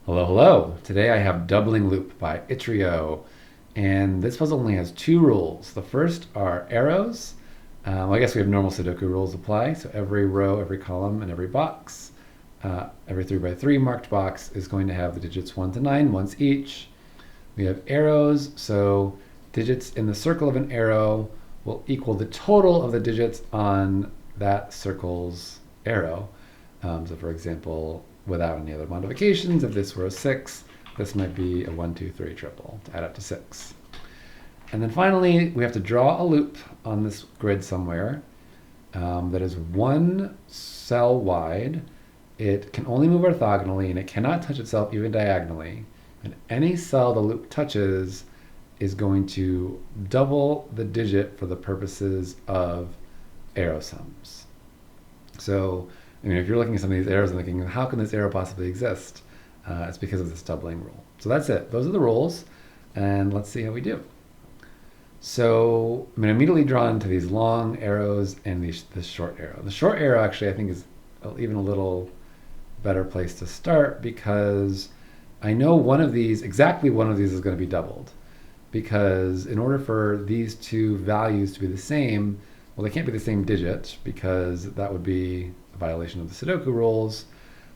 Hello, hello. Today I have Doubling Loop by Itrio, and this puzzle only has two rules. The first are arrows. I guess we have normal Sudoku rules apply, so every row, every column, and every box, every 3 by 3 marked box is going to have the digits 1 to 9 once each. We have arrows, so digits in the circle of an arrow will equal the total of the digits on that circle's arrow. So for example, without any other modifications, if this were a 6, this might be a 1, 2, 3 triple to add up to 6. And then finally, we have to draw a loop on this grid somewhere that is one cell wide. It can only move orthogonally, and it cannot touch itself even diagonally. And any cell the loop touches is going to double the digit for the purposes of arrow sums. So, if you're looking at some of these arrows and thinking, how can this arrow possibly exist? It's because of this doubling rule. So that's it. Those are the rules, and let's see how we do. So I'm immediately drawn to these long arrows and this short arrow. The short arrow actually I think is even a little better place to start because I know exactly one of these is going to be doubled. Because in order for these two values to be the same, well, they can't be the same digit because that would be a violation of the Sudoku rules.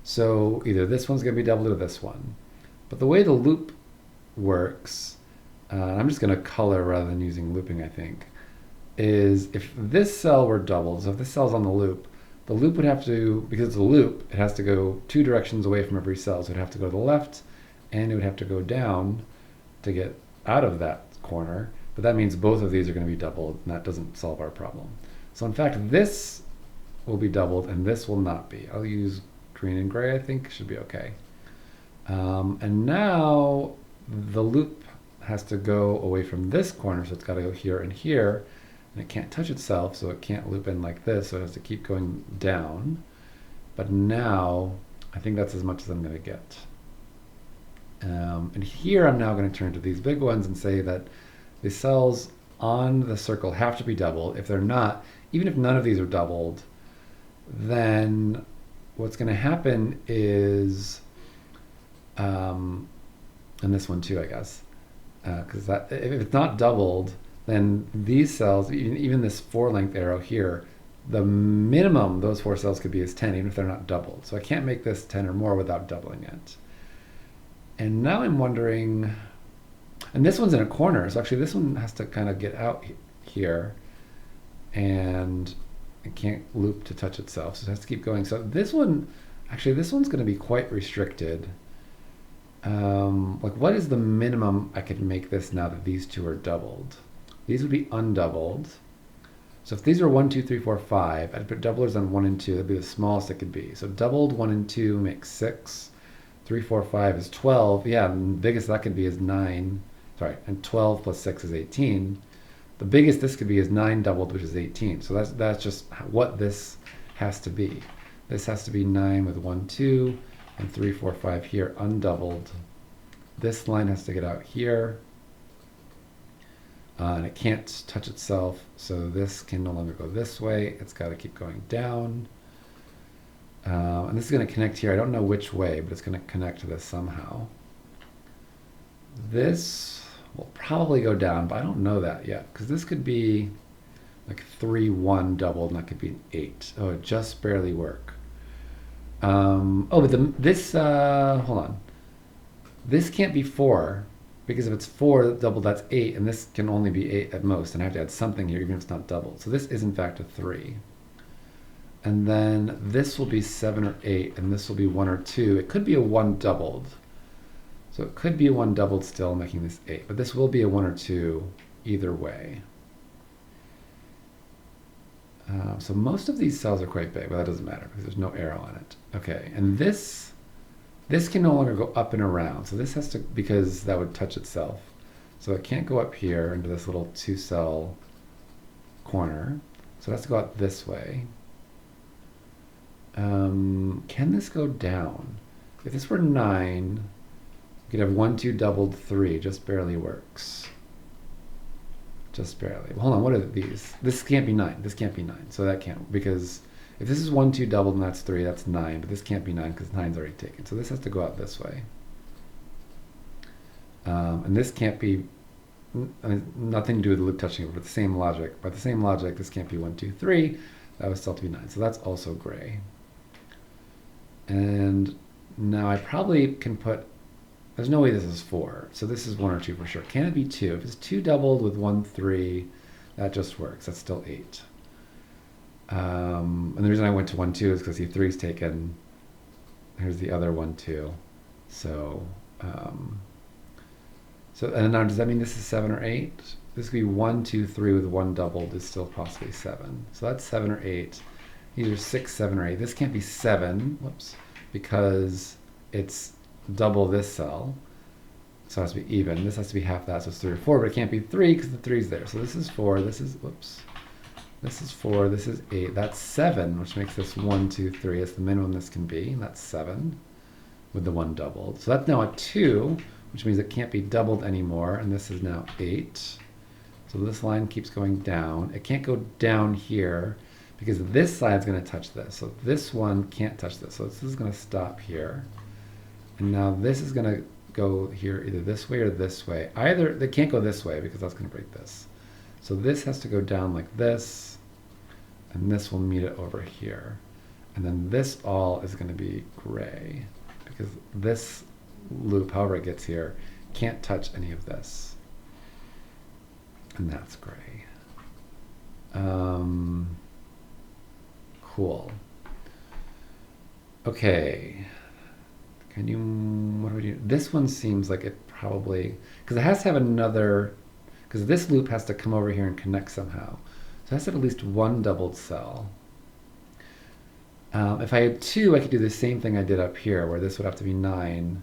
So either this one's going to be doubled or this one. But the way the loop works, I'm just going to color rather than using looping, I think, is if this cell were doubled, so if this cell's on the loop would have to, because it's a loop, it has to go two directions away from every cell. So it'd have to go to the left and it would have to go down to get out of that corner. But that means both of these are going to be doubled, and that doesn't solve our problem. So in fact, this will be doubled and this will not be. I'll use green and gray, I think should be okay. And now the loop has to go away from this corner, so it's got to go here and here, and it can't touch itself, so it can't loop in like this, so it has to keep going down. But now, I think that's as much as I'm going to get. And here I'm now going to turn to these big ones and say that the cells on the circle have to be doubled. If they're not, even if none of these are doubled, then what's going to happen is, and this one too, I guess, because if it's not doubled, then these cells, even this 4-length arrow here, the minimum those 4 cells could be is 10, even if they're not doubled. So I can't make this 10 or more without doubling it. And now I'm wondering, and this one's in a corner, so actually this one has to kind of get out here, and it can't loop to touch itself, so it has to keep going. So this one, actually this one's going to be quite restricted. Like what is the minimum I could make this now that these two are doubled? These would be undoubled. So if these are 1, 2, 3, 4, 5, I'd put doublers on 1 and 2. That'd be the smallest it could be. So doubled 1 and 2 makes 6. 3, 4, 5 is 12. Yeah, and the biggest that could be is 9. Sorry, and 12 plus 6 is 18. The biggest this could be is 9 doubled, which is 18. So that's just what this has to be. This has to be 9 with 1, 2, and 3, 4, 5 here, undoubled. This line has to get out here. And it can't touch itself, so this can no longer go this way. It's got to keep going down. And this is going to connect here. I don't know which way, but it's going to connect to this somehow. This will probably go down, but I don't know that yet, because this could be like 3, 1 doubled, and that could be an 8. Oh, it just barely work. But hold on. This can't be 4, because if it's 4 doubled, that's 8, and this can only be 8 at most, and I have to add something here, even if it's not doubled. So this is in fact a 3. And then this will be 7 or 8, and this will be 1 or 2. It could be a 1 doubled. So it could be a 1 doubled still, making this 8, but this will be a 1 or 2 either way. So most of these cells are quite big, but that doesn't matter because there's no arrow on it. Okay, and this can no longer go up and around. So this has to, because that would touch itself. So it can't go up here into this little 2-cell corner. So it has to go out this way. Can this go down? If this were 9, you could have 1, 2 doubled 3, just barely works. Just barely. Well, hold on, what are these? This can't be 9. This can't be 9. So that can't, because If this is 1, 2 doubled and that's 3, that's 9, but this can't be 9 because 9's already taken. So this has to go out this way. And this can't be, I mean, nothing to do with the loop touching it, but the same logic. By the same logic, this can't be 1, 2, 3. That would still have to be 9. So that's also gray. And now I probably can put, there's no way this is 4. So this is 1 or 2 for sure. Can it be 2? If it's 2 doubled with 1, 3, that just works. That's still 8. And the reason I went to 1, 2 is because the 3 is taken. Here's the other 1, 2. So, and now does that mean this is 7 or 8? This could be 1, 2, 3 with 1 doubled is still possibly 7. So that's 7 or 8. These are 6, 7, or 8. This can't be 7, whoops, because it's double this cell. So it has to be even. This has to be half that, so it's 3 or 4, but it can't be 3 because the 3 is there. So this is 4, this is, whoops. This is 4, this is 8. That's 7, which makes this 1, 2, 3. It's the minimum this can be. And that's 7 with the 1 doubled. So that's now a 2, which means it can't be doubled anymore. And this is now 8. So this line keeps going down. It can't go down here because this side's going to touch this. So this one can't touch this. So this is going to stop here. And now this is going to go here either this way or this way. Either, they can't go this way because that's going to break this. So this has to go down like this, and this will meet it over here. And then this all is going to be gray, because this loop, however it gets here, can't touch any of this. And that's gray. Cool. Okay. Can you, what do we do? This one seems like it probably, because it has to have another, because this loop has to come over here and connect somehow. So it has to have at least one doubled cell. If I had 2, I could do the same thing I did up here, where this would have to be 9,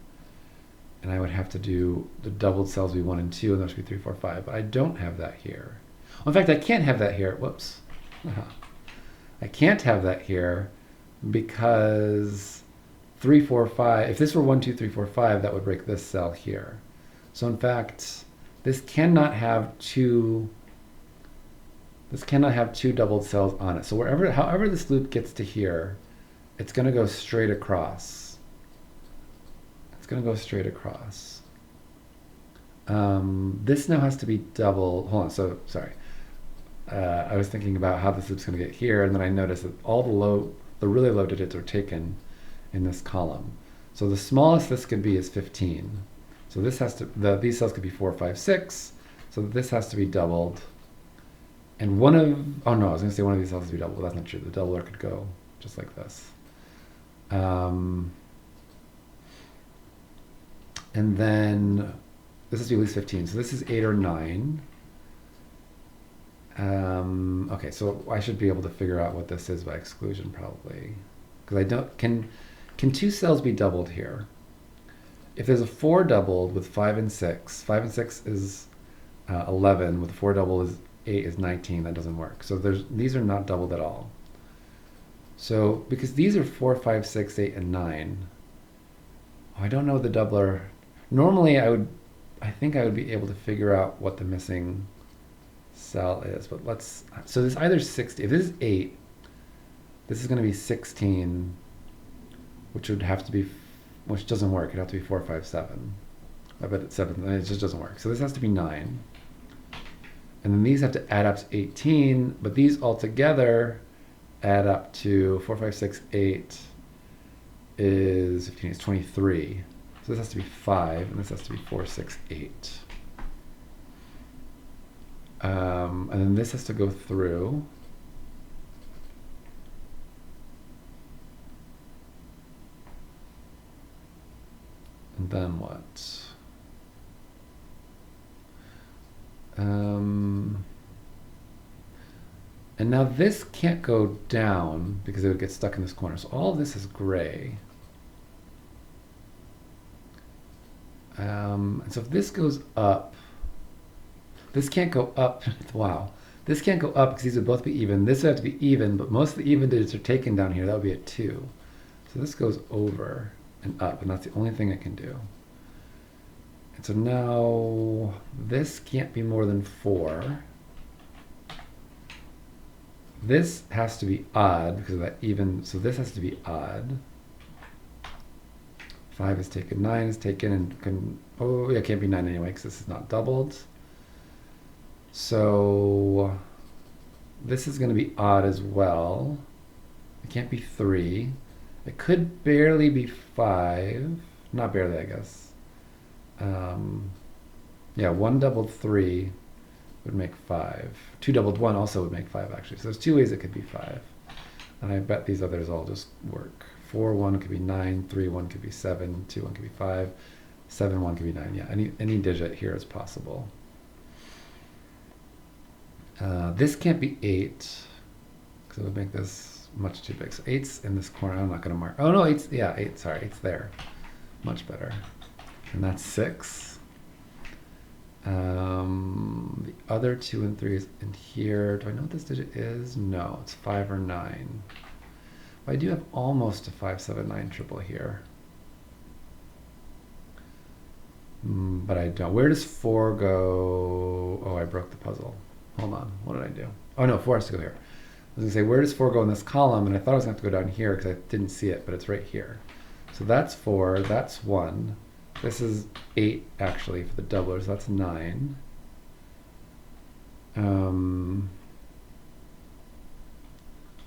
and I would have to do the doubled cells be 1 and 2, and those should be 3, 4, 5. But I don't have that here. Well, in fact, I can't have that here. Whoops. I can't have that here because 3, 4, 5. If this were 1, 2, 3, 4, 5, that would break this cell here. So in fact, this cannot have two. This cannot have 2 doubled cells on it. So however this loop gets to here, it's going to go straight across. It's going to go straight across. This now has to be double. Hold on. So sorry. I was thinking about how this loop's going to get here, and then I noticed that all the really low digits are taken in this column. So the smallest this could be is 15. So this has to, these cells could be 4, 5, 6. So this has to be doubled. And one of, oh no, I was going to say one of these cells has to be doubled. Well, that's not true. The doubler could go just like this. And then this has to be at least 15. So this is 8 or 9. Okay, so I should be able to figure out what this is by exclusion probably. Because I don't, can 2 cells be doubled here? If there's a 4 doubled with 5 and 6, 5 and 6 is 11, with 4 doubled is 8 is 19, that doesn't work. So these are not doubled at all. So, because these are 4, 5, 6, 8, and 9, I don't know the doubler. Normally I think I would be able to figure out what the missing cell is, but so this either 60, if this is 8, this is going to be 16, which would have to be, which doesn't work. It'd have to be 4, 5, 7. I bet it's 7, it just doesn't work. So this has to be 9. And then these have to add up to 18, but these all together add up to 4, 5, 6, 8 is 15, it's 23. So this has to be 5, and this has to be 4, 6, 8. And then this has to go through. And then what? And now this can't go down because it would get stuck in this corner. So all of this is gray. And so if this goes up, this can't go up. Wow. This can't go up because these would both be even. This would have to be even, but most of the even digits are taken down here. That would be a 2. So this goes over and up, and that's the only thing it can do. And so now this can't be more than 4. This has to be odd because of that even, so this has to be odd. 5 is taken, 9 is taken, and can, oh yeah, it can't be 9 anyway because this is not doubled. So this is going to be odd as well. It can't be 3. It could barely be 5. Not barely, I guess. Yeah, 1 doubled 3 would make 5. 2 doubled 1 also would make 5, actually. So there's 2 ways it could be 5. And I bet these others all just work. 4, 1 could be 9. 3, 1 could be 7. 2, 1 could be 5. 7, 1 could be 9. Yeah, any digit here is possible. This can't be 8, because it would make this much too big. So 8's in this corner. I'm not going to mark. Oh, no, 8's, yeah, 8, sorry, 8's there. Much better. And that's 6. The other 2 and 3 is in here. Do I know what this digit is? No, it's 5 or 9. I do have almost a 5, 7, 9 triple here. But I don't. Where does 4 go? Oh, I broke the puzzle. Hold on. What did I do? Oh, no, 4 has to go here. I was going to say, where does 4 go in this column? And I thought I was going to have to go down here because I didn't see it, but it's right here. So that's 4. That's 1. This is 8, actually, for the doubler, so that's 9.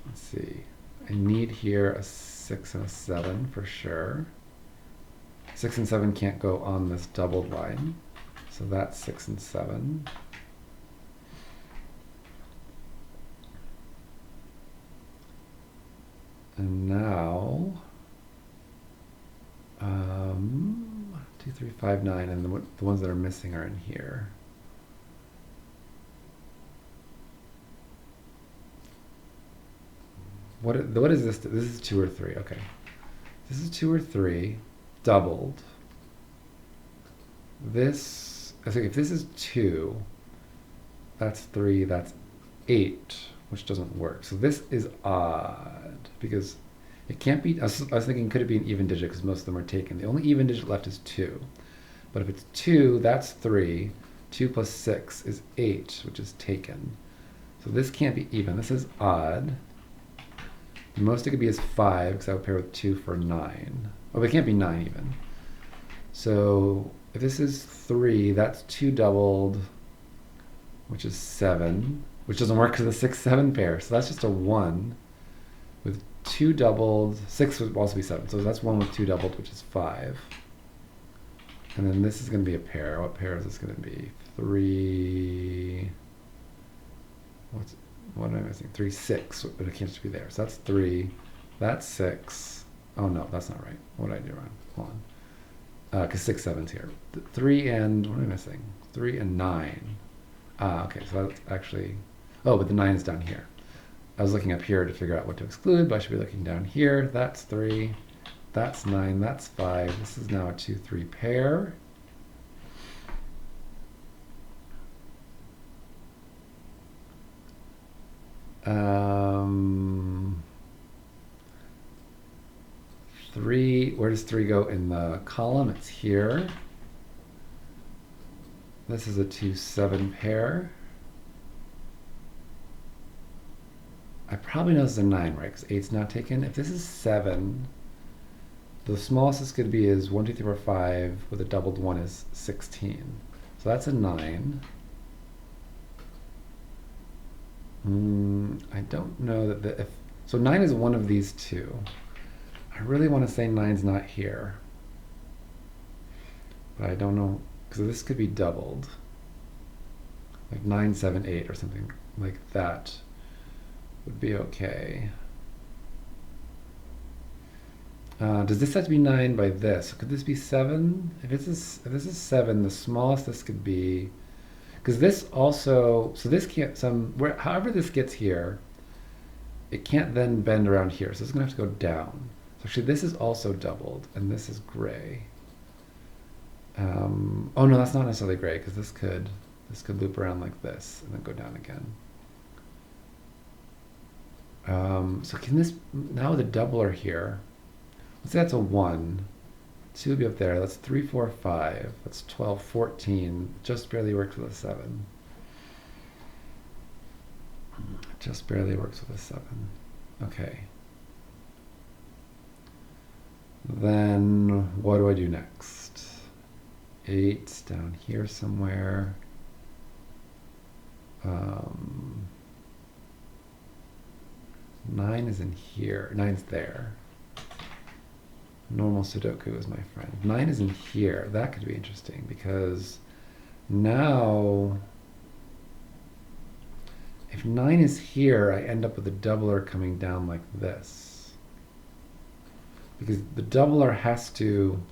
Let's see. I need here a 6 and a 7 for sure. 6 and 7 can't go on this doubled line. So that's 6 and 7. And now, 2, 3, 5, 9, and the ones that are missing are in here. What is this? This is 2 or 3. Okay, this is 2 or 3 doubled. This, I think if this is 2, that's 3. That's 8, which doesn't work. So this is odd because it can't be. I was thinking, could it be an even digit because most of them are taken. The only even digit left is 2. But if it's 2, that's 3. 2 plus 6 is 8, which is taken. So this can't be even. This is odd. The most it could be is 5, because I would pair with 2 for 9. Oh, but it can't be 9 even. So if this is 3, that's 2 doubled, which is 7, which doesn't work because of the 6, 7 pair. So that's just a 1 with 2 doubled. 6 would also be 7. So that's 1 with 2 doubled, which is 5. And then this is going to be a pair. What pair is this going to be? 3. What am I missing? 3, 6, but it can't just be there. So that's 3. That's 6. Oh no, that's not right. What did I do wrong? Hold on. Because 6, 7's here. 3 and, what am I missing? 3 and 9. Okay, so that's actually, oh, but the 9 is down here. I was looking up here to figure out what to exclude, but I should be looking down here. That's 3. That's 9. That's 5. This is now a 2, 3 pair. Three, where does 3 go in the column? It's here. This is a 2, 7 pair. I probably know this is a 9, right? Because 8's not taken. If this is 7, the smallest this could be is 1, 2, 3, 4, 5, with a doubled 1 is 16. So that's a 9. I don't know that so 9 is one of these two. I really want to say 9's not here, but I don't know because this could be doubled, like 9, 7, 8 or something like that would be okay. Does this have to be 9 by this? Could this be 7? If this is 7, the smallest this could be. Because this also, so this can't, however this gets here, it can't then bend around here. So it's going to have to go down. So actually this is also doubled, and this is gray. Oh no, that's not necessarily gray, because this could loop around like this, and then go down again. So can this, now with a doubler here, let's say that's a 1. 2 would be up there. That's 3, 4, 5. That's 12, 14. Just barely works with a 7. Just barely works with a 7. Okay. Then what do I do next? 8's down here somewhere. 9 is in here. 9's there. Normal Sudoku is my friend. 9 is in here. That could be interesting because now if 9 is here, I end up with a doubler coming down like this. Because the doubler has to,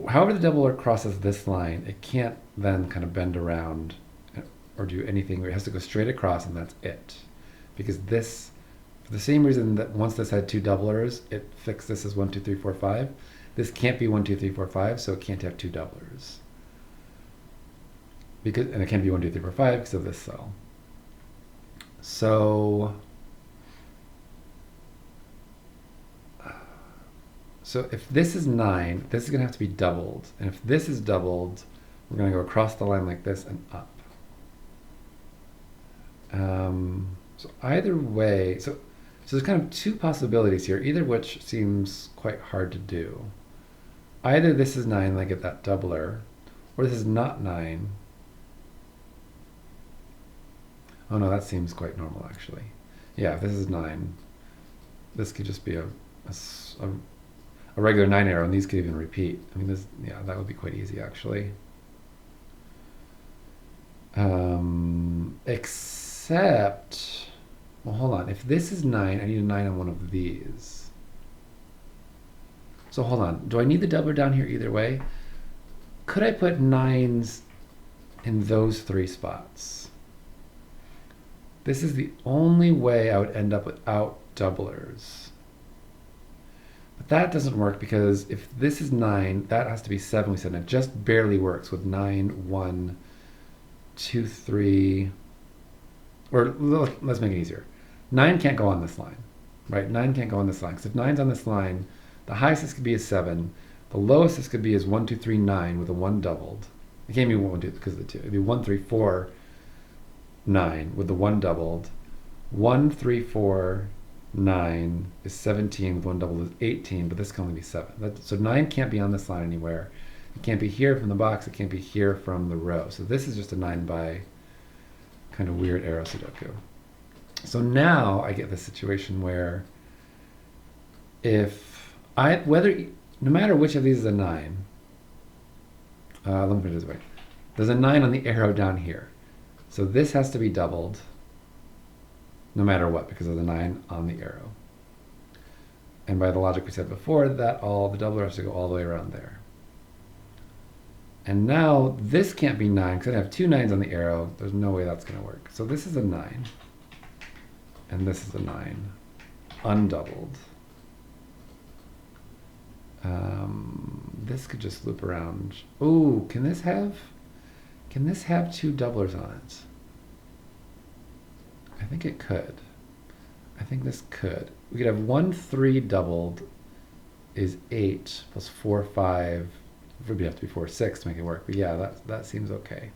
however the doubler crosses this line, it can't then kind of bend around or do anything. It has to go straight across and that's it. Because this, for the same reason that once this had two doublers, it fixed this as 1, 2, 3, 4, 5. This can't be 1, 2, 3, 4, 5, so it can't have two doublers. Because, and it can't be 1, 2, 3, 4, 5 because of this cell. So if this is 9, this is going to have to be doubled. And if this is doubled, we're going to go across the line like this and up. So either way, so there's kind of two possibilities here, either which seems quite hard to do. Either this is 9 and I get that doubler, or this is not 9. Oh no, that seems quite normal actually. Yeah, if this is 9, this could just be a regular 9 arrow, and these could even repeat. I mean, this, yeah, that would be quite easy actually. Except, well, hold on. If this is 9, I need a 9 on one of these. So hold on. Do I need the doubler down here either way? Could I put 9s in those 3 spots? This is the only way I would end up without doublers. But that doesn't work because if this is 9, that has to be 7, we said, and it just barely works with 9, 1, 2, 3, or let's make it easier. 9 can't go on this line, right? 9 can't go on this line, because if 9's on this line, the highest this could be is 7, the lowest this could be is 1, 2, 3, 9 with a 1 doubled. It can't be 1, 2 because of the 2. It'd be 1, 3, 4, 9 with the 1 doubled. 1, 3, 4, 9 is 17 with 1 doubled is 18, but this can only be 7. So 9 can't be on this line anywhere. It can't be here from the box. It can't be here from the row. So this is just a 9 by kind of weird arrow Sudoku. So now I get this situation where if no matter which of these is a 9, let me put it this way. There's a 9 on the arrow down here. So this has to be doubled no matter what because of the 9 on the arrow. And by the logic we said before, that the doubler has to go all the way around there. And now this can't be 9 because I have 2 9s on the arrow. There's no way that's going to work. So this is a 9. And this is a 9. Undoubled. This could just loop around. Ooh, can this have 2 doublers on it? I think it could. I think this could. We could have 1, 3 doubled is 8 plus 4, 5. It would have to be 4, 6 to make it work. But yeah, that seems okay.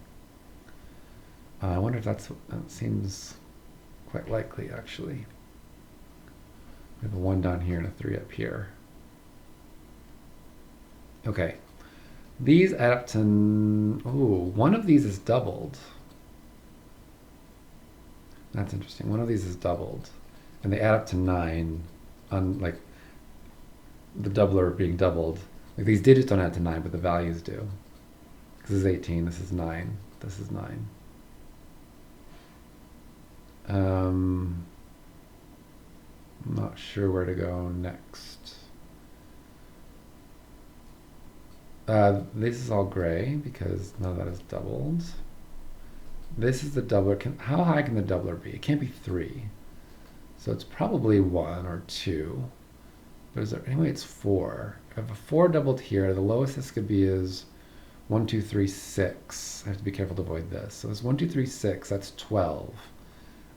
I wonder if that seems quite likely actually. We have a 1 down here and a 3 up here. Okay. These add up to, ooh, one of these is doubled. That's interesting. One of these is doubled. And they add up to 9 on, like, the doubler being doubled. Like, these digits don't add to 9, but the values do. This is 18, this is 9, this is 9. I'm not sure where to go next. This is all gray because none of that is doubled. This is the doubler. How high can the doubler be? It can't be 3. So it's probably 1 or 2. But is there any way it's 4? If I have a 4 doubled here, the lowest this could be is 1, 2, 3, 6. I have to be careful to avoid this. So it's 1, 2, 3, 6, that's 12.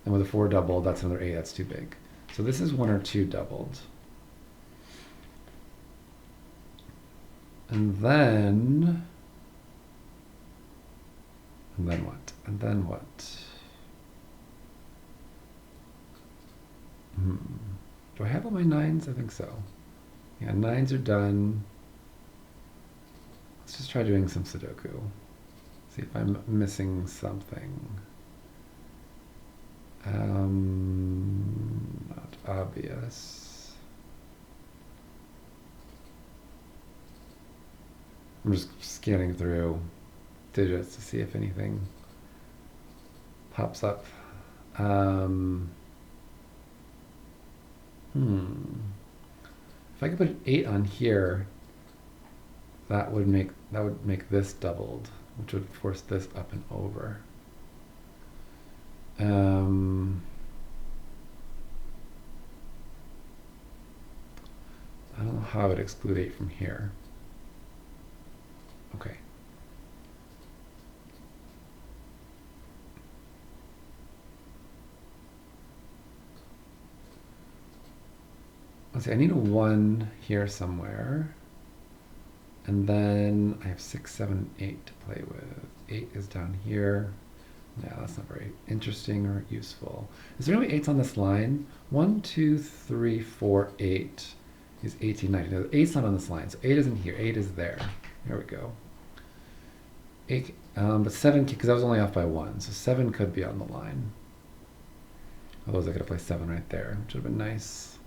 And with a 4 doubled, that's another 8, that's too big. So this is 1 or 2 doubled. And then what? And then what? Do I have all my 9s? I think so. Yeah, 9s are done. Let's just try doing some Sudoku. See if I'm missing something. Not obvious. I'm just scanning through digits to see if anything pops up. If I could put an 8 on here, that would make this doubled, which would force this up and over. I don't know how I would exclude 8 from here. Okay. Let's see, I need a 1 here somewhere. And then I have 6, 7, 8 to play with. 8 is down here. Yeah, that's not very interesting or useful. Is there any 8s on this line? 1, 2, 3, 4, 8 is 18, 19. No, 8's not on this line, so 8 isn't here. 8 is there. There we go. 8, but 7, because I was only off by 1, so 7 could be on the line. Otherwise, I could have played 7 right there, which would have been nice.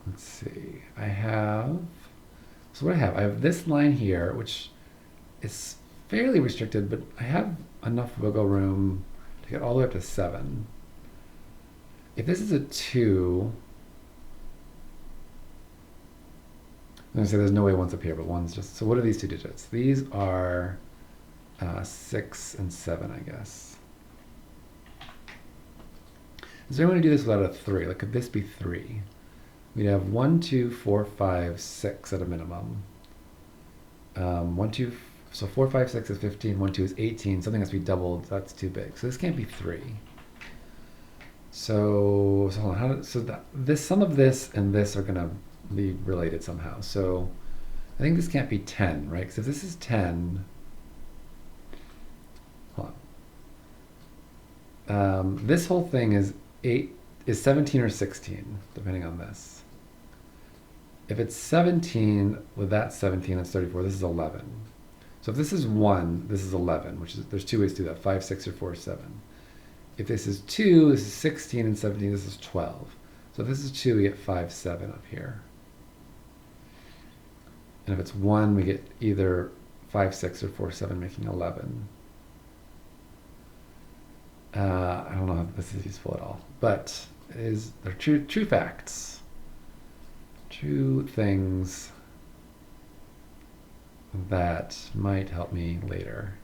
Let's see. So what I have this line here, which is fairly restricted, but I have enough wiggle room to get all the way up to 7. If this is a 2, I'm going to say there's no way 1's up here, but 1's just, so what are these 2 digits? These are 6 and 7, I guess. Is there any way to do this without a 3? Like, could this be 3? We'd have 1, 2, 4, 5, 6 at a minimum. 1, 2, so 4, 5, 6 is 15, 1, 2 is 18. Something has to be doubled, that's too big. So this can't be 3. So hold on, this sum of this and this are gonna be related somehow. So I think this can't be 10, right? Because if this is 10, hold on. This whole thing is 17 or 16, depending on this. If it's 17, with that 17, that's 34. This is 11. So if this is 1, this is 11, which is, there's 2 ways to do that, 5, 6, or 4, 7. If this is 2, this is 16, and 17, this is 12. So if this is 2, we get 5, 7 up here. And if it's 1, we get either 5, 6, or 4, 7, making 11. I don't know if this is useful at all, but they're true facts. True things that might help me later,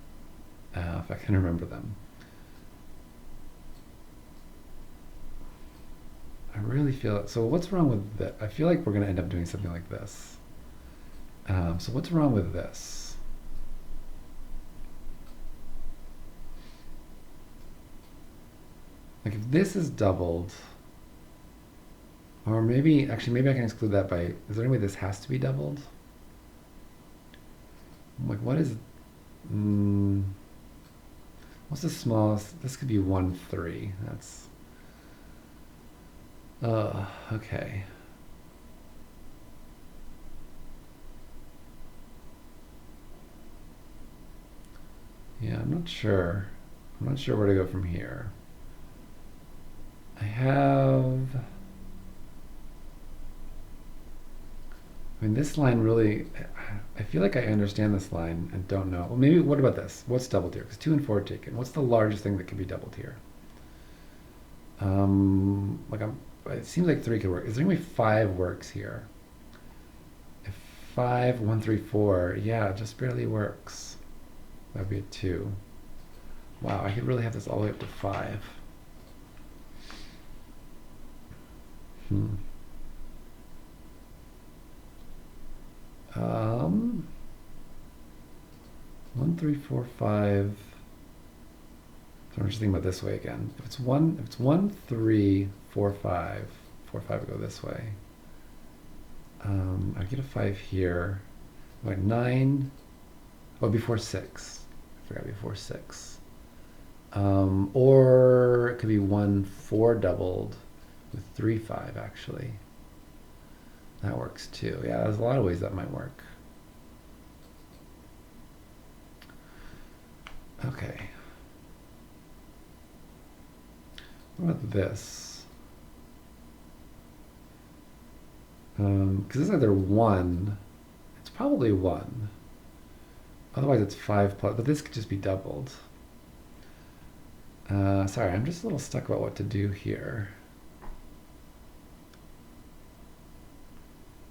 if I can remember them. I really feel, so what's wrong with that? I feel like we're gonna end up doing something like this. So what's wrong with this? Like if this is doubled, or maybe I can exclude that by, is there any way this has to be doubled? Like what is, what's the smallest? This could be 1, 3. That's, okay. Yeah, I'm not sure. I'm not sure where to go from here. I mean, this line really, I feel like I understand this line and don't know. Well, maybe, what about this? What's doubled here? Because 2 and 4 are taken. What's the largest thing that can be doubled here? It seems like 3 could work. Is there any way 5 works here? If 5, 1, 3, 4, yeah, it just barely works. That would be a 2. Wow, I could really have this all the way up to 5. 1, 3, 4, 5. So I'm just thinking about this way again. If it's 1, 3, 4, 5, 4, 5 would go this way. I get a 5 here. Like 9. Oh, before 6. I forgot before 6. Or it could be 1, 4 doubled with 3, 5 actually. That works too. Yeah, there's a lot of ways that might work. Okay. What about this? Because this is either 1, it's probably 1. Otherwise it's 5 plus, but this could just be doubled. Sorry, I'm just a little stuck about what to do here.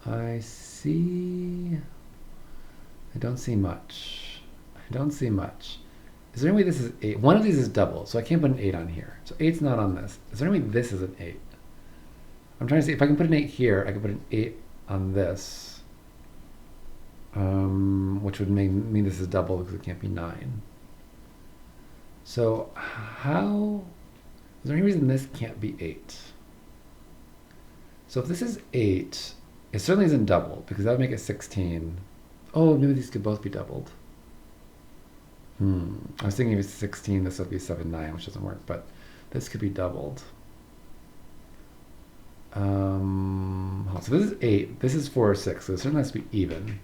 I don't see much. I don't see much. Is there any way this is 8? One of these is double, so I can't put an 8 on here. So 8's not on this. Is there any way this is an 8? I'm trying to see if I can put an 8 here, I can put an 8 on this. Which would mean this is double because it can't be 9. So is there any reason this can't be 8? So if this is 8, it certainly isn't doubled because that would make it 16. Oh, maybe these could both be doubled. I was thinking if it's 16, this would be 7, 9, which doesn't work, but this could be doubled. So this is 8, this is 4 or 6, so it certainly has to be even.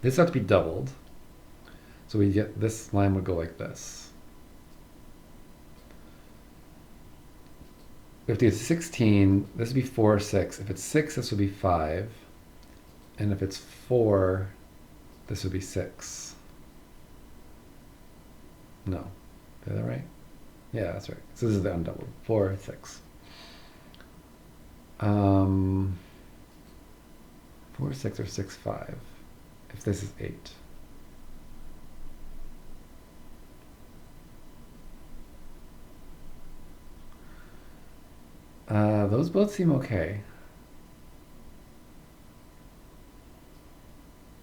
This has to be doubled. So we get, this line would go like this. If it's 16, this would be 4 or 6. If it's 6, this would be 5. And if it's 4, this would be 6. No. Did I get that right? Yeah, that's right. So this is the undoubled. 4, 6. 4, 6, or 6, 5. If this is 8. Those both seem okay.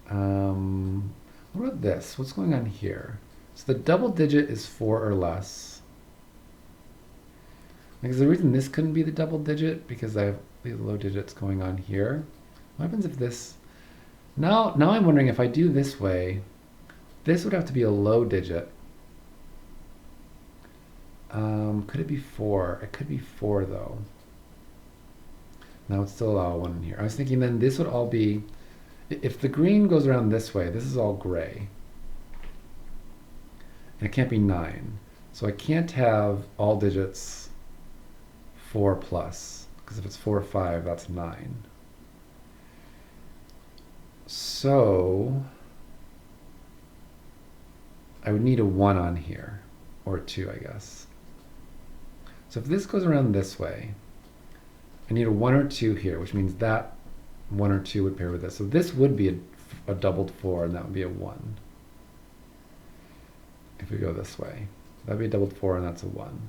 What about this? What's going on here? So the double digit is 4 or less. Like, is the reason this couldn't be the double digit because I have these low digits going on here? What happens if this... Now I'm wondering if I do this way, this would have to be a low digit. Could it be 4? It could be 4 though. Now it's still allow 1 in here. I was thinking then this would all be, if the green goes around this way, this is all gray. And it can't be 9. So I can't have all digits 4 plus, because if it's 4 or 5, that's 9. So I would need a 1 on here, or a 2, I guess. So if this goes around this way, I need a 1 or 2 here, which means that 1 or 2 would pair with this. So this would be a doubled 4, and that would be a 1. If we go this way, that would be a doubled 4, and that's a 1.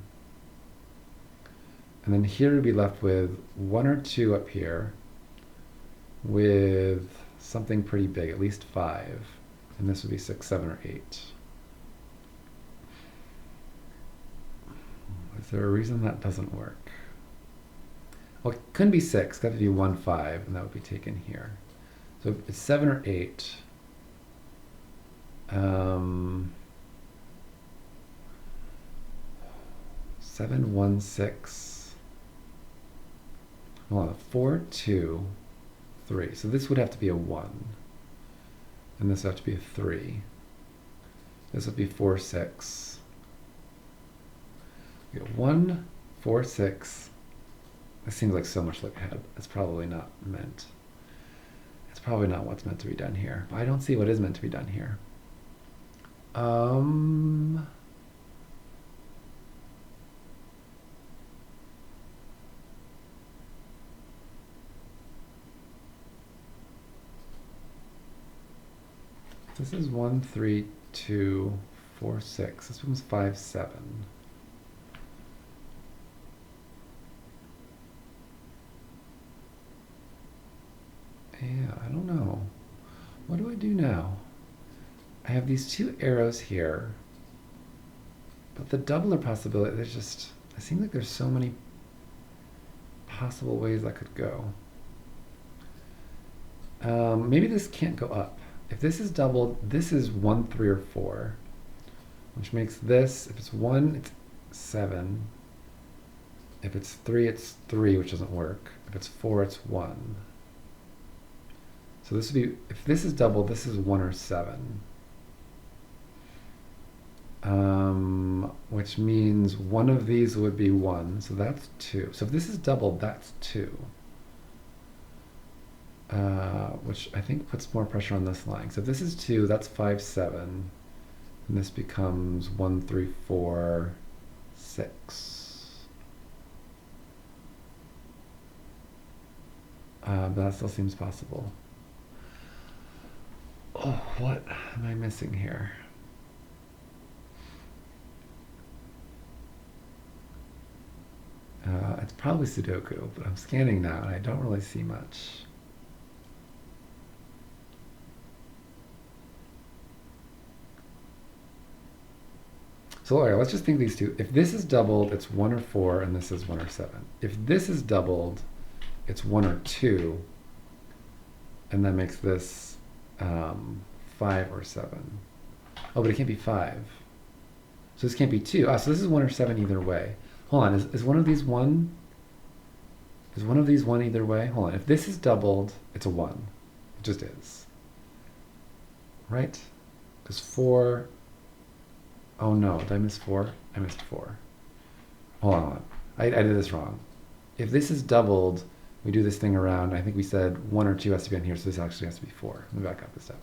And then here we'd be left with 1 or 2 up here, with something pretty big, at least 5. And this would be 6, 7, or 8. Is there a reason that doesn't work? Well, it couldn't be 6, it's got to be 1, 5, and that would be taken here. So it's 7 or 8. 7, 1, 6. Hold on, 4, 2, 3. So this would have to be a 1. And this would have to be a 3. This would be 4, 6. We got 1, 4, 6. This seems like so much look ahead. It's probably not meant. It's probably not what's meant to be done here. But I don't see what is meant to be done here. This is 1, 3, 2, 4, 6. This one's 5, 7. Yeah, I don't know. What do I do now? I have these 2 arrows here, but the doubler possibility, it seems like there's so many possible ways that could go. Maybe this can't go up. If this is doubled, this is 1, 3, or 4. which makes this, if it's 1, it's 7. If it's 3, it's 3, which doesn't work. If it's 4, it's 1. So this would be, if this is doubled, this is 1 or 7. Which means one of these would be 1, so that's 2. So if this is doubled, that's 2. Which I think puts more pressure on this line. So if this is 2, that's 5, 7. And this becomes 1, 3, 4, 6. But that still seems possible. Oh, what am I missing here? It's probably Sudoku, but I'm scanning now and I don't really see much. So all right, let's just think these two. If this is doubled, it's 1 or 4, and this is 1 or 7. If this is doubled, it's 1 or 2, and that makes this 5 or 7. Oh, but it can't be 5. So this can't be 2. So this is 1 or 7 either way. Hold on, is one of these 1? Is one of these 1 either way? Hold on, if this is doubled, it's a 1. It just is. Right? Because 4... Oh no, did I miss 4? I missed 4. Hold on. I did this wrong. If this is doubled, we do this thing around. I think we said 1 or 2 has to be on here, so this actually has to be 4. Let me back up a step.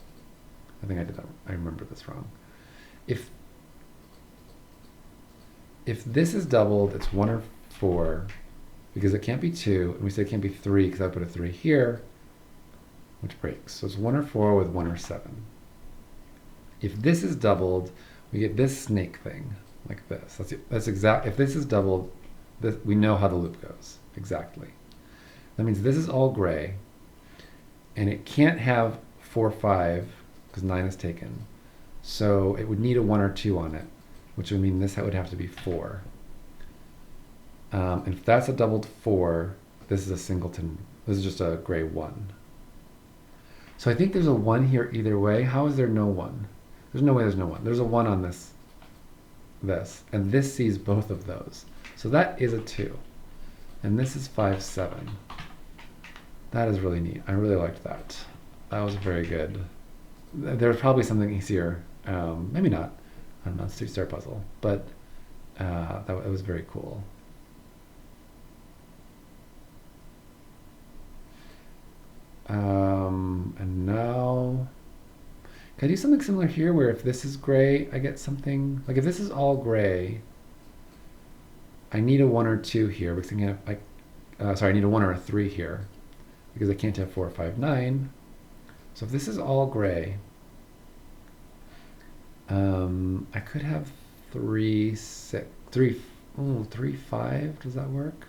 I think I did that. I remember this wrong. If this is doubled, it's 1 or 4, because it can't be 2, and we say it can't be 3 because I put a 3 here, which breaks. So it's 1 or 4 with 1 or 7. If this is doubled, we get this snake thing, like this. That's exact. If this is doubled, we know how the loop goes, exactly. That means this is all gray, and it can't have 4, 5, because 9 is taken. So it would need a 1 or 2 on it, which would mean this would have to be 4. And if that's a doubled 4, this is a singleton. This is just a gray 1. So I think there's a 1 here either way. How is there no 1? There's no way there's no 1. There's a 1 on this, and this sees both of those. So that is a 2. And this is 5, 7. That is really neat. I really liked that. That was very good. There's probably something easier. Maybe not. I don't know, it's a 2-star puzzle. But it was very cool. And now, can I do something similar here where if this is gray, I get something, like if this is all gray, I need a 1 or 2 here, because I can have, like, sorry, I need a 1 or a 3 here, because I can't have 4, 5, 9. So if this is all gray, I could have 3, 6, 3, 5, does that work?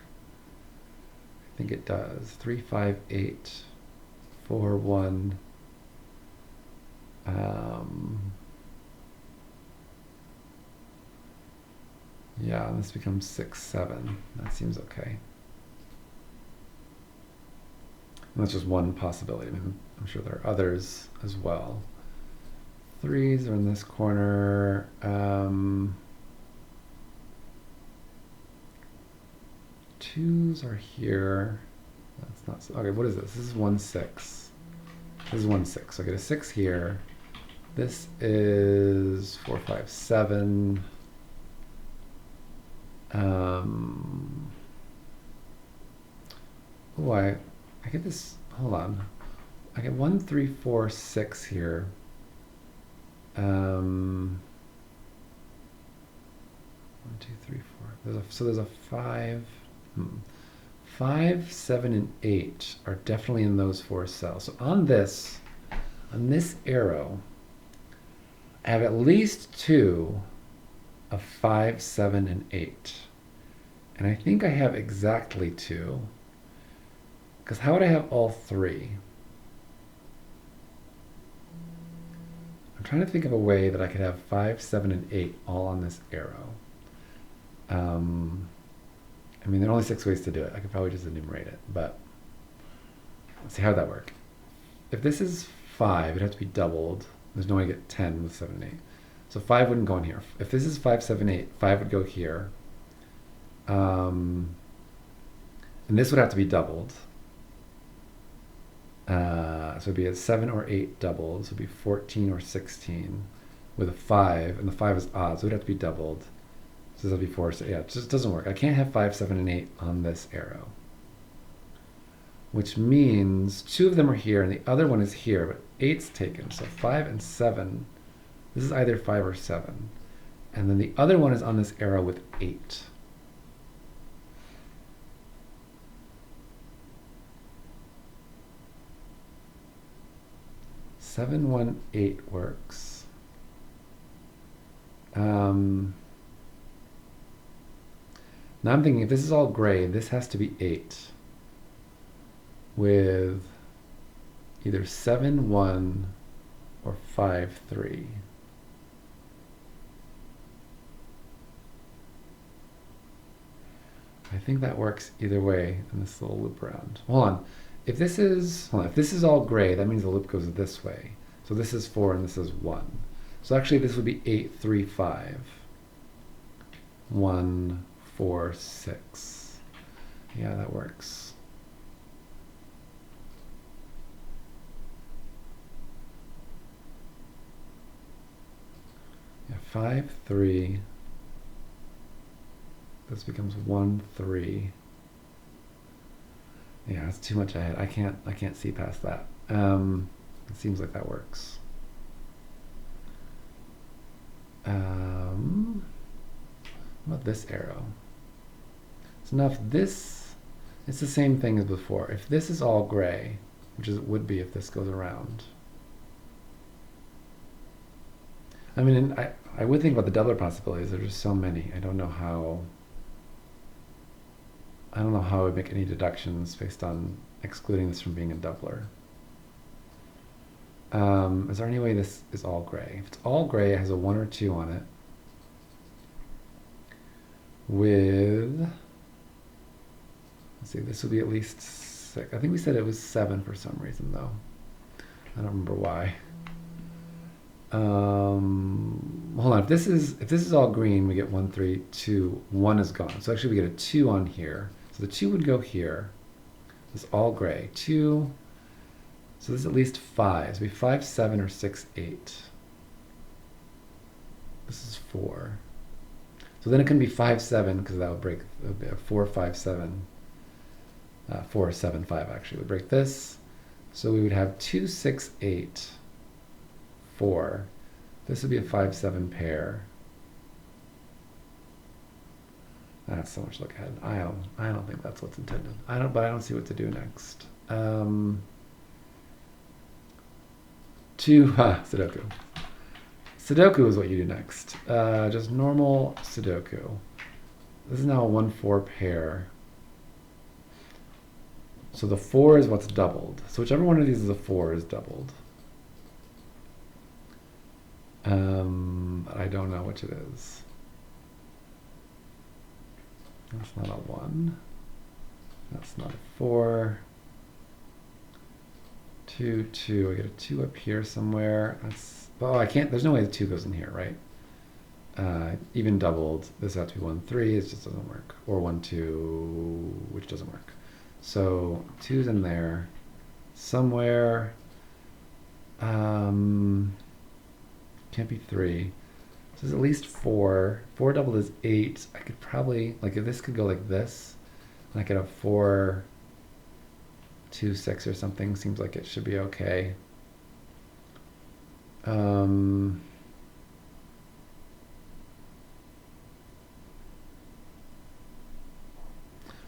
I think it does. 3, 5, 8, 4, 1. Yeah, this becomes 6, 7. That seems okay. And that's just one possibility. I mean, I'm sure there are others as well. 3s are in this corner. 2s are here. That's not so, okay. What is this? This is 1, 6. This is 1, 6. So I get a 6 here. This is 4, 5, 7. Oh, I get this. Hold on. I get 1, 3, 4, 6 here. 1, 2, 3, 4. There's a 5. 5, 7, and 8 are definitely in those 4 cells. So on this arrow, I have at least 2 of 5, 7, and 8. And I think I have exactly 2. Because how would I have all 3? I'm trying to think of a way that I could have 5, 7, and 8 all on this arrow. I mean, there are only 6 ways to do it. I could probably just enumerate it, but let's see how that work. If this is 5, it'd have to be doubled. There's no way to get 10 with 7 and 8. So 5 wouldn't go in here. If this is 5, 7, 8, 5 would go here. And this would have to be doubled. So it'd be a 7 or 8 doubled. So it'd be 14 or 16 with a 5. And the 5 is odd, so it would have to be doubled. So this would be 4. So yeah, it just doesn't work. I can't have 5, 7, and 8 on this arrow. Which means 2 of them are here and the other one is here, but 8's taken. So 5 and 7. This is either 5 or 7. And then the other one is on this arrow with 8. Seven, 1, 8 works. Now I'm thinking if this is all gray, this has to be 8 with either 7, 1 or 5, 3. I think that works either way in this little loop around. Hold on. If this is all gray, that means the loop goes this way. So this is 4 and this is 1. So actually this would be 8, 3, 5. 1, 4, 6. Yeah, that works. Yeah, 5, 3. This becomes 1, 3. Yeah, it's too much ahead. I can't see past that. It seems like that works. What about this arrow? So now if this, it's the same thing as before. If this is all gray, which is, it would be if this goes around. I mean, I would think about the doubler possibilities. There's just so many. I don't know how I would make any deductions based on excluding this from being a doubler. Is there any way this is all gray? If it's all gray, it has a 1 or 2 on it. With, let's see, this would be at least 6. I think we said it was 7 for some reason, though. I don't remember why. Hold on. If this is all green, we get 1, 3, 2. 1 is gone. So actually, we get a 2 on here. So the 2 would go here. It's all gray. 2. So this is at least 5. So we 5, 7, or 6, 8. This is 4. So then it can be 5, 7 because that would break 4, 5, 7. 4, 7, 5 actually would break this. So we would have 2, 6, 8, 4. This would be a 5, 7 pair. That's so much look ahead. I don't think that's what's intended. But I don't see what to do next. Sudoku. Sudoku is what you do next. Just normal Sudoku. This is now a 1, 4 pair. So the 4 is what's doubled. So whichever one of these is a 4 is doubled. I don't know which it is. That's not a 1. That's not a 4. 2, 2. I get a 2 up here somewhere. That's, oh, I can't. There's no way the 2 goes in here, right? Even doubled. This has to be 1, 3. It just doesn't work. Or 1, 2, which doesn't work. So 2's in there somewhere. Can't be 3. So there's at least 4. 4 doubled is 8. I could probably, like, if this could go like this, and I could have 4, 2, 6 or something. Seems like it should be okay. Well,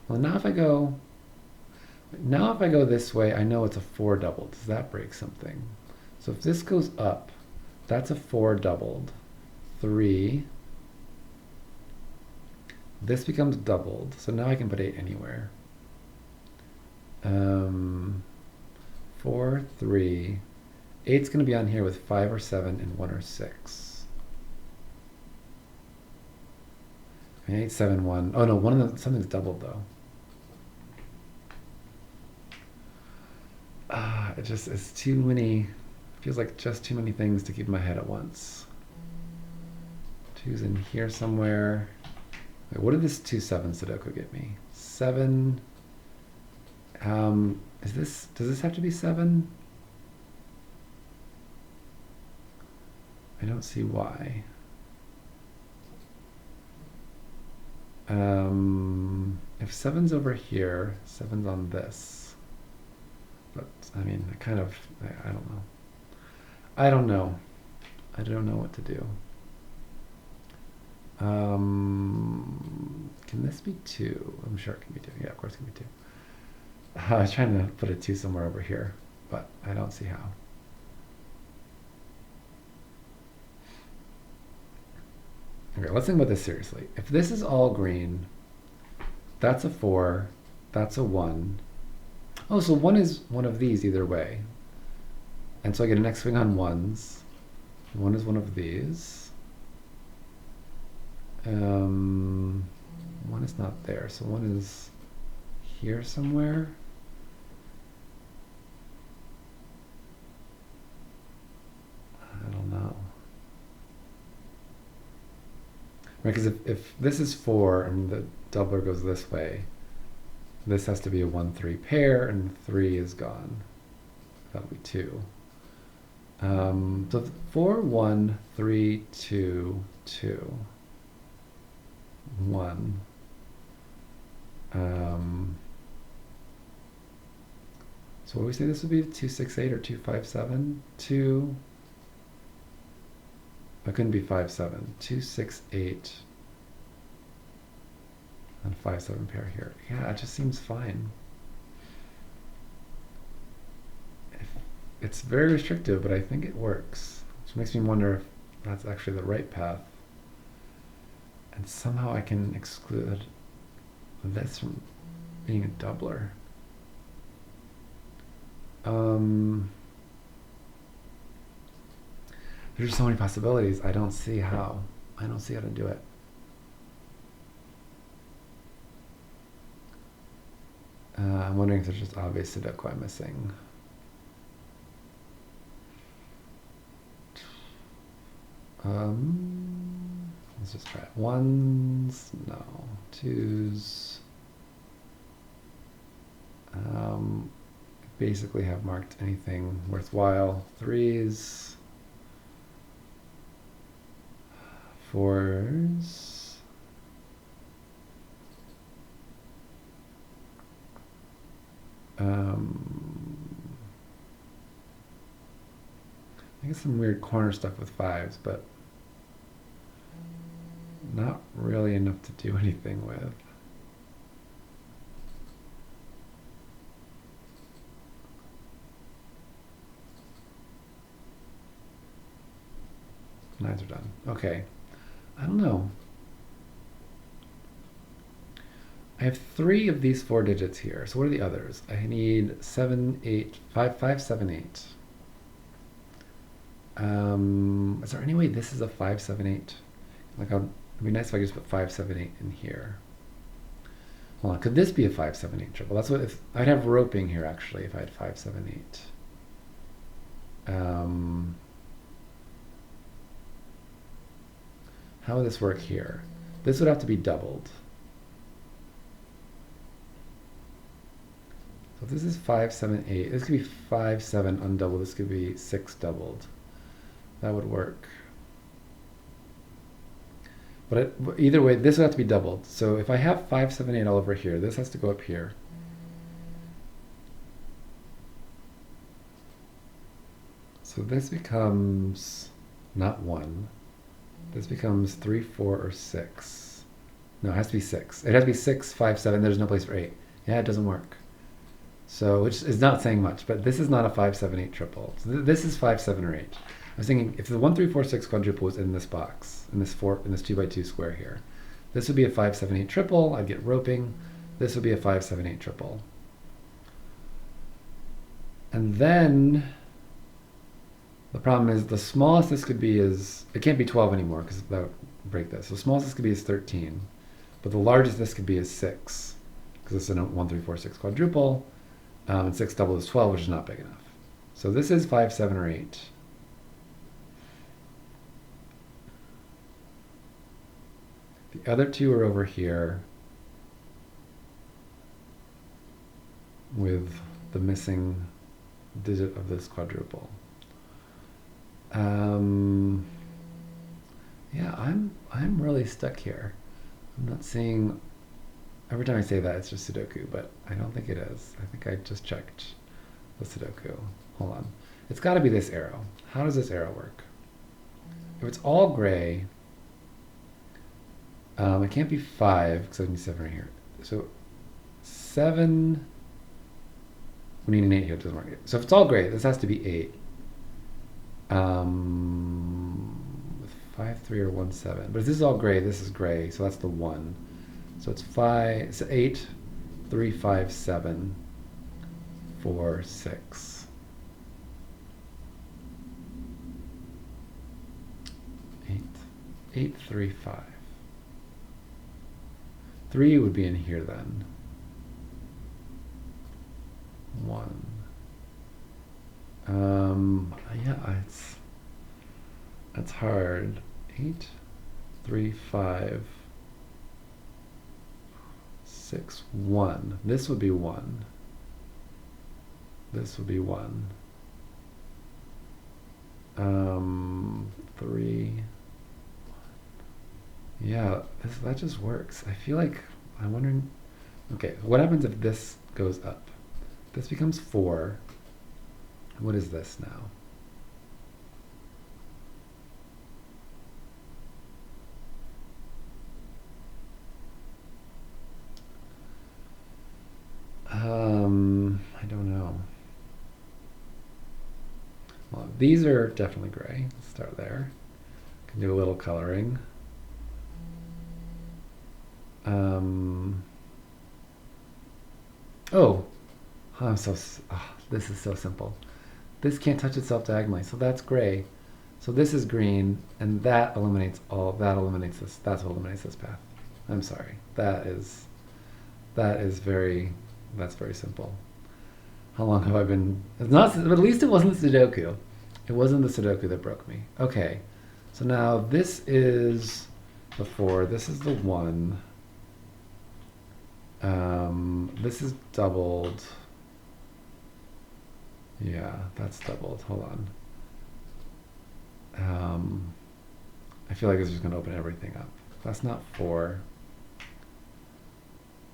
now if I go this way, I know it's a 4 doubled. Does that break something? So if this goes up, that's a 4 doubled. 3. This becomes doubled. So now I can put 8 anywhere. 4, 3. 8's going to be on here with 5 or 7 and 1 or 6. 8, 7, 1. Oh no, one of them, something's doubled though. It's too many, feels like just too many things to keep in my head at once. 2's in here somewhere. Wait, what did this 2, 7 Sudoku get me? 7. Does this have to be 7? I don't see why. If 7's over here, 7's on this. But, I mean, I don't know. I don't know. I don't know what to do. Can this be 2? I'm sure it can be 2. Yeah, of course it can be 2. I was trying to put a 2 somewhere over here, but I don't see how. Okay, let's think about this seriously. If this is all green, that's a 4, that's a 1. Oh, so 1 is one of these either way. And so I get an X swing on 1s. 1 is one of these. 1 is not there, so 1 is here somewhere. I don't know. Right, because if this is 4 and the doubler goes this way, this has to be a 1-3 pair, and 3 is gone. That'll be 2. So 4, 1, 3, 2, 2, 1. So what do we say this would be? 2, 6, 8 or 2, 5, 7? 2. It couldn't be 5, 7. 2, 6, 8. And 5, 7 pair here. Yeah, it just seems fine. It's very restrictive, but I think it works. Which makes me wonder if that's actually the right path. And somehow I can exclude this from being a doubler. There's so many possibilities. I don't see how. I don't see how to do it. I'm wondering if there's just obvious Sudoku I'm missing. Let's just try it. 1s, no. 2s. Basically have marked anything worthwhile. 3s. 4s. I guess some weird corner stuff with 5s, but not really enough to do anything with. Nines are done. Okay. I don't know. I have 3 of these 4 digits here. So what are the others? I need 7, 8, 5, 5, 7, 8. Is there any way this is a 5, 7, 8? Like, it'd be nice if I could just put 5, 7, 8 in here. Hold on, could this be a 5, 7, 8 triple? That's what if I'd have roping here actually if I had 5, 7, 8. How would this work here? This would have to be doubled. So if this is 5, 7, 8, this could be 5, 7 undoubled. This could be 6 doubled. That would work. But either way, this would have to be doubled. So if I have 5, 7, 8 all over here, this has to go up here. So this becomes not 1. This becomes 3, 4, or 6. No, it has to be 6. It has to be 6, 5, 7. There's no place for 8. Yeah, it doesn't work. So, which is not saying much, but this is not a 5, 7, 8 triple. So this is 5, 7, or 8. I was thinking if the 1, 3, 4, 6 quadruple was in this box, in this 2 by 2 square here, this would be a 5, 7, 8 triple. I'd get roping. This would be a 5, 7, 8 triple. And then the problem is the smallest this could be is, it can't be 12 anymore because that would break this. So the smallest this could be is 13. But the largest this could be is 6 because it's a 1, 3, 4, 6 quadruple. And 6 double is 12, which is not big enough. So this is 5, 7, or 8. The other two are over here with the missing digit of this quadruple. Yeah, I'm really stuck here. I'm not seeing. Every time I say that, it's just Sudoku, but I don't think it is. I think I just checked the Sudoku. Hold on. It's got to be this arrow. How does this arrow work? If it's all gray, it can't be 5 because I need 7 right here. So 7. We need an 8 here. It doesn't work. So if it's all gray, this has to be 8. 5, 3, or 1, 7. But if this is all gray, this is gray, so that's the 1. So it's 5, it's 8, 3, 5, 7, 4, 6. 8, 8, 3, 5. 3 would be in here then. 1. Yeah, that's hard. 8, 3, 5, 6, 1. This would be 1. This would be 1. 3. Yeah, that just works. I feel like I'm wondering. Okay, what happens if this goes up? This becomes 4. What is this now? I don't know. Well, these are definitely gray. Let's start there. Can do a little coloring. Oh, this is so simple. This can't touch itself diagonally, so that's gray. So this is green, and that eliminates this. That's what eliminates this path. I'm sorry. That's very simple. How long have I been? It's not, but at least it wasn't Sudoku. It wasn't the Sudoku that broke me. Okay, so now this is the 4. This is the 1. This is doubled. Yeah, that's doubled. Hold on. I feel like this is going to open everything up. That's not 4.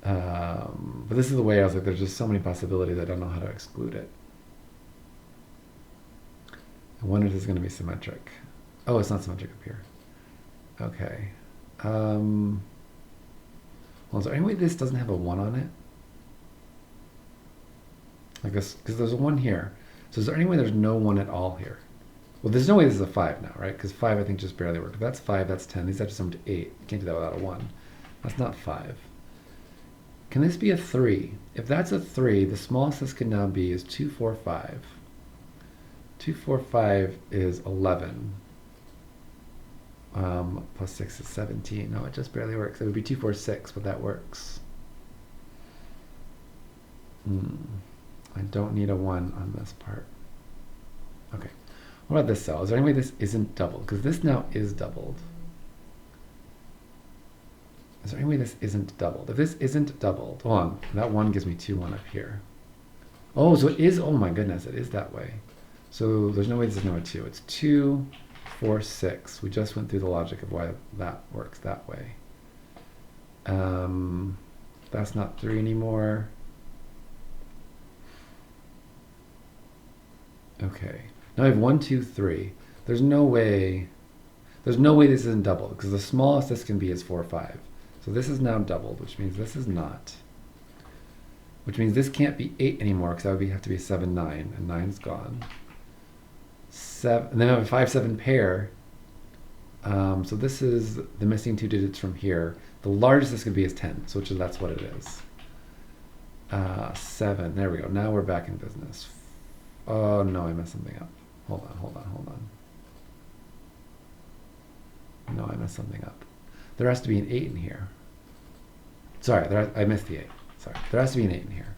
But this is the way I was like, there's just so many possibilities, I don't know how to exclude it. I wonder if this is going to be symmetric. Oh, it's not symmetric up here. Okay. Well, is there any way this doesn't have a 1 on it? Like this, because there's a 1 here. So is there any way there's no 1 at all here? Well, there's no way this is a 5 now, right? Because 5 I think just barely works. If that's 5, that's 10. These have to sum to 8. You can't do that without a 1. That's not 5. Can this be a 3? If that's a 3, the smallest this can now be is 2, 4, 5. 2, 4, 5 is 11. Plus 6 is 17. No, it just barely works. It would be 2, 4, 6, but that works. I don't need a 1 on this part. Okay. What about this cell? Is there any way this isn't doubled? Because this now is doubled. Is there any way this isn't doubled? If this isn't doubled, hold on. That 1 gives me 2, 1 up here. Oh, so it is, oh my goodness, it is that way. So there's no way this is now a 2. It's 2, 4, 6. We just went through the logic of why that works that way. That's not 3 anymore. Okay. Now I have 1, 2, 3. There's no way this isn't doubled, because the smallest this can be is 4, 5. So this is now doubled, which means this is not. Which means this can't be 8 anymore, because that would have to be 7, 9, and 9's gone. 7, and then I have a 5, 7 pair. So this is the missing 2 digits from here. The largest this could be is 10, so that's what it is. 7, there we go. Now we're back in business. Oh no, I messed something up. Hold on. No, I messed something up. There has to be an 8 in here. Sorry, I missed the 8. Sorry, there has to be an 8 in here.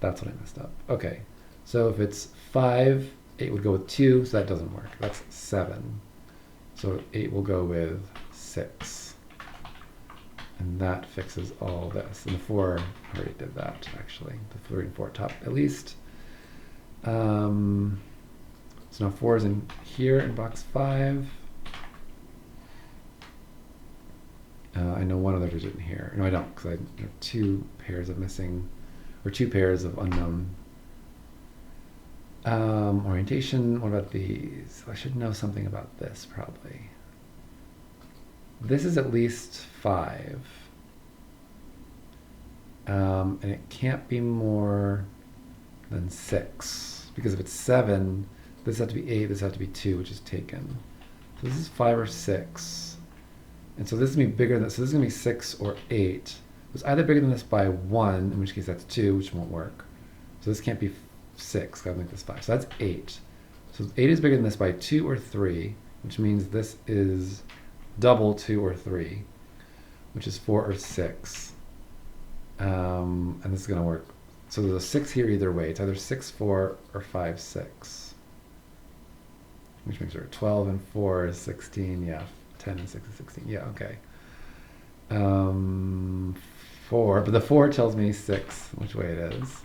That's what I messed up. Okay, so if it's 5, 8 would go with 2, so that doesn't work. That's 7. So 8 will go with 6. And that fixes all this. And the 4 already did that, actually. The 3 and 4 top, at least. So now 4 is in here in box 5. I know one other digit in here. No, I don't, because I have 2 pairs of missing, or 2 pairs of unknown. Orientation, what about these? I should know something about this, probably. This is at least 5. And it can't be more than 6. Because if it's 7, this has to be 8, this has to be 2, which is taken. So this is 5 or 6. And so this is going to be bigger than this. So this is going to be 6 or 8. It's either bigger than this by 1, in which case that's 2, which won't work. So this can't be 6, gotta make this 5. So that's 8. So 8 is bigger than this by 2 or 3, which means this is double 2 or 3, which is 4 or 6. And this is going to work. So there's a 6 here either way. It's either 6, 4, or 5, 6. Which makes it 12 and 4 is 16, yeah. 10 and 6 is 16, yeah, okay. 4, but the 4 tells me 6, which way it is.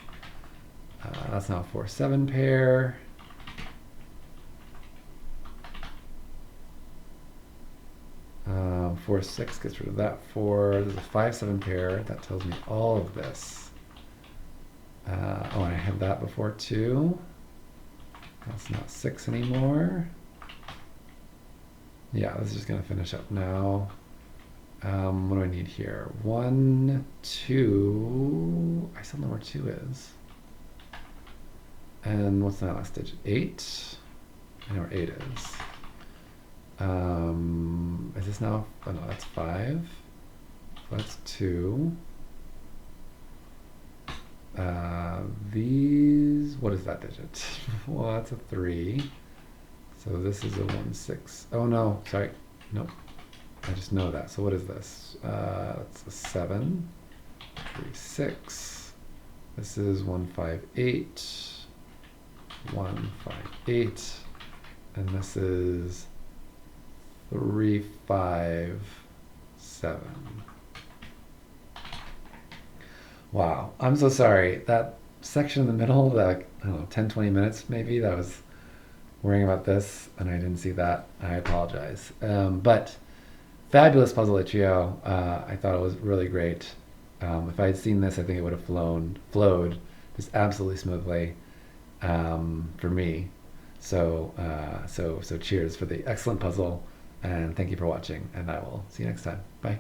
That's now a 4-7 pair. Um, 4-6 gets rid of that 4. There's a 5-7 pair. That tells me all of this. Oh, I had that before too. That's not 6 anymore. Yeah, this is just going to finish up now. What do I need here? 1, 2. I still know where 2 is. And what's that last digit? 8? I know where 8 is. Is this now? Oh no, that's 5. So that's 2. These, what is that digit? Well, that's a 3. So this is a 1, 6. Oh no, sorry. Nope. I just know that. So what is this? It's a 7. 3, 6. This is 1, 5, 8. 1, 5, 8. And this is 3, 5, 7. Wow, I'm so sorry. That section in the middle, that, I don't know, 10, 20 minutes maybe, that was worrying about this, and I didn't see that. I apologize. But fabulous puzzle Itch.io. I thought it was really great. If I had seen this, I think it would have flowed just absolutely smoothly for me. So cheers for the excellent puzzle, and thank you for watching, and I will see you next time. Bye.